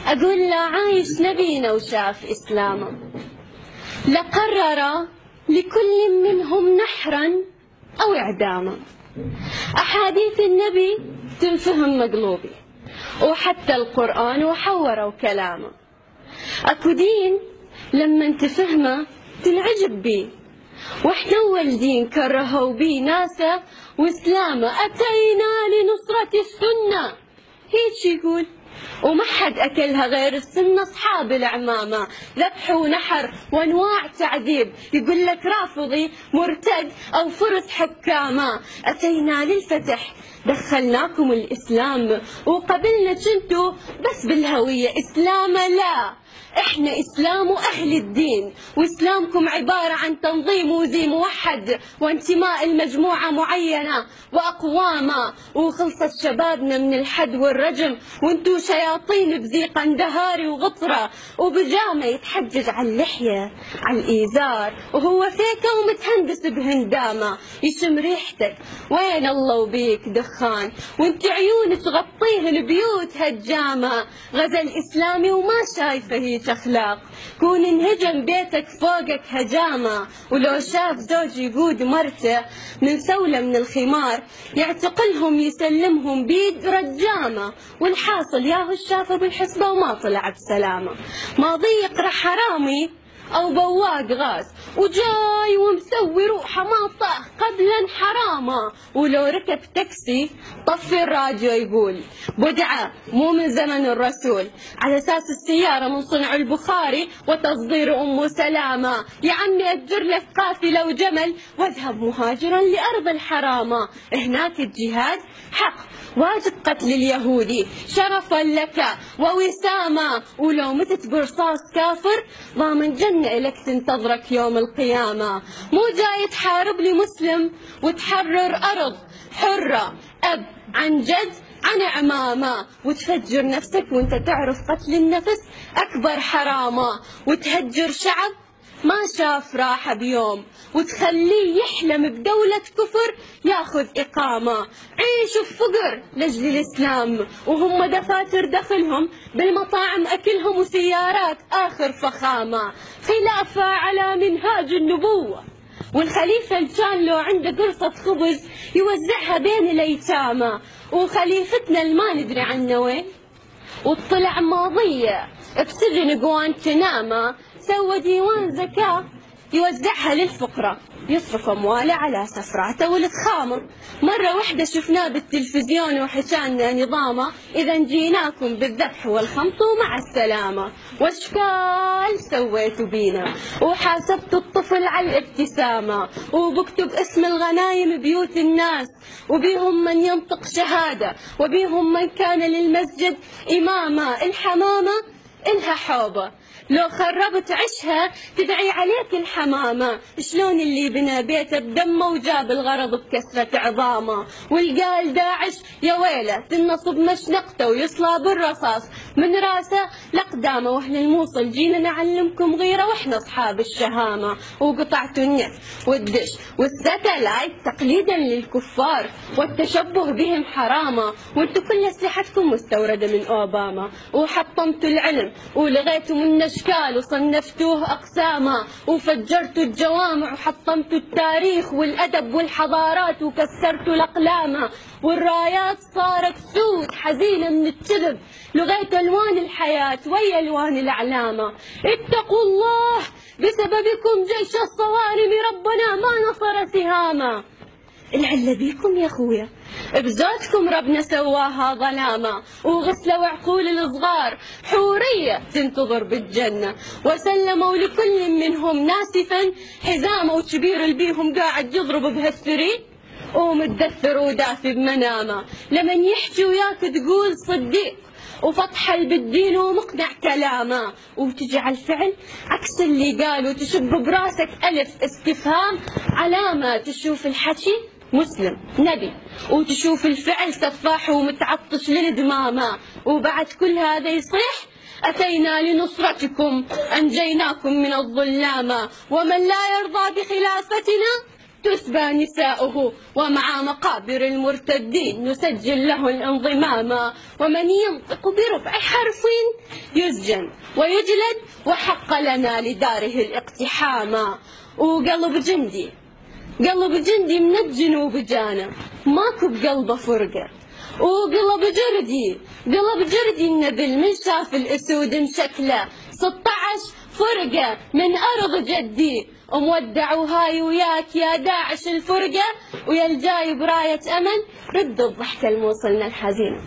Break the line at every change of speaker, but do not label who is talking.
أقول لا عايش نبينا وشاف إسلامه، لقرر لكل منهم نحرا أو إعداما. أحاديث النبي تنفهم مقلوبي، وحتى القرآن وحوروا كلامه. أكو دين لما تفهمه تنعجب بيه، واحنا أول دين كرهوا بيه ناسه وإسلامه. أتينا لنصرة السنة هيك يقول، وما حد أكلها غير السنة أصحاب العمامة. ذبح ونحر وأنواع تعذيب، يقول لك رافضي مرتد أو فرس حكامة. أتينا للفتح دخلناكم الإسلام، وقبلنا كنتوا بس بالهوية إسلام. لا، احنا إسلام وأهل الدين، وإسلامكم عبارة عن تنظيم وزي موحد وانتماء المجموعة معينة وأقوامها. وخلصت شبابنا من الحد والرجم، وانتو شياطين بزي قندهاري وغطرة وبجامة يتحجج على اللحية على الإيزار، وهو فيكة ومتهندس بهندامة يشم ريحتك. وين الله وبيك دخان، وانت عيونك تغطيه البيوت هالجامة. غزل إسلامي وما شايفة هيك أخلاق، كون انهجم بيتك فوقك هجامة. ولو شاف زوج يقود مرته من سولة من الخمار، يعتقلهم يسلمهم بيد رجامة. والحاصل ياهو شافه بالحسبة وما طلع بسلامة. ماضي يقرأ حرامي أو بواق غاز، وجاي ومسوي روحه ما طاح قبلا حرامه. ولو ركب تاكسي طفي الراديو يقول بدعة مو من زمن الرسول، على أساس السيارة من صنع البخاري وتصدير أم سلامة. يا عمي أجر لك قافلة وجمل واذهب مهاجرا لأرض الحرامة. هناك الجهاد حق، واجب قتل اليهودي شرفا لك ووسامة. ولو متت برصاص كافر ضامن جنة إلك تنتظرك يوم القيامة. مو جاي تحارب لي مسلم وتحرر أرض حرة أب عن جد عن عمامة، وتفجر نفسك وانت تعرف قتل النفس أكبر حرامة. وتهجر شعب ما شاف راحة بيوم، وتخليه يحلم بدولة كفر ياخذ إقامة. عيشوا بفقر لجل الإسلام، وهم دفاتر دخلهم بالمطاعم أكلهم وسيارات آخر فخامة. خلافة على منهاج النبوة، والخليفة اللي كان لو عنده قرصة خبز يوزعها بين الأيتامى. وخليفتنا اللي ما ندري عنه وين، وطلع ماضية بسجن جوانتناما، سوى ديوان زكاة يوزعها للفقراء، يصرف أمواله على سفراته والتخامة. مرة واحدة شفناه بالتلفزيون وحكانا نظامه، إذا جيناكم بالذبح والخمط ومع السلامة. واشكال سويتوا بينا، وحاسبت الطفل على الابتسامة، وبكتب اسم الغنايم بيوت الناس، وبيهم من ينطق شهادة، وبيهم من كان للمسجد إماما. الحمامة إلها حوبة، لو خربت عشها تدعي عليك الحمامة. شلون اللي بنى بيته بدمه وجاب الغرض بكسرة عظامه. والقال داعش يا ويله تنصب مشنقته ويصلى بالرصاص من راسه لقدامه. واهل الموصل جينا نعلمكم غيره واحنا اصحاب الشهامة. وقطعتوا النت والدش والستلايت تقليدا للكفار، والتشبه بهم حرامة. وانتو كل اسلحتكم مستوردة من اوباما، وحطمتوا العلم ولغيتوا من أشكال وصنفتوه أقساما، وفجرتوا الجوامع وحطمتوا التاريخ والأدب والحضارات وكسرتوا الأقلام. والرايات صارت سود حزينة من الكذب، لغيتوا ألوان الحياة ويا ألوان الأعلام. اتقوا الله بسببكم جيش الصوارم ربنا ما نصر سهاما. العلة بيكم يا خويا، بزوجكم ربنا سواها ظلامة، وغسلوا عقول الصغار حورية تنتظر بالجنة. وسلموا لكل منهم ناسفا حزامه، وكبير البيهم قاعد يضرب بهالثري ومتدثر ودافي بمنامه. لمن يحكي وياك تقول صديق، وفتح بالدين ومقنع كلامه، وتجي على الفعل عكس اللي قال، وتشب براسك ألف استفهام علامة. تشوف الحكي مسلم نبي، وتشوف الفعل سفاح ومتعطش للدمامة. وبعد كل هذا يصيح أتينا لنصرتكم أنجيناكم من الظلامة. ومن لا يرضى بخلافتنا تسبى نساؤه، ومع مقابر المرتدين نسجل له الانضمام، ومن ينطق بربع حرف يسجن ويجلد، وحق لنا لداره الاقتحام. وقلب جندي من الجنوب جانا، ماكو بقلبه فرقة. وقلب جردي النبل من شاف الأسود مشكلة، 16 فرقة من أرض جدي، ومودع وهاي وياك يا داعش الفرقة، ويا الجاي براية أمل رد الضحكة الموصلنا الحزينة.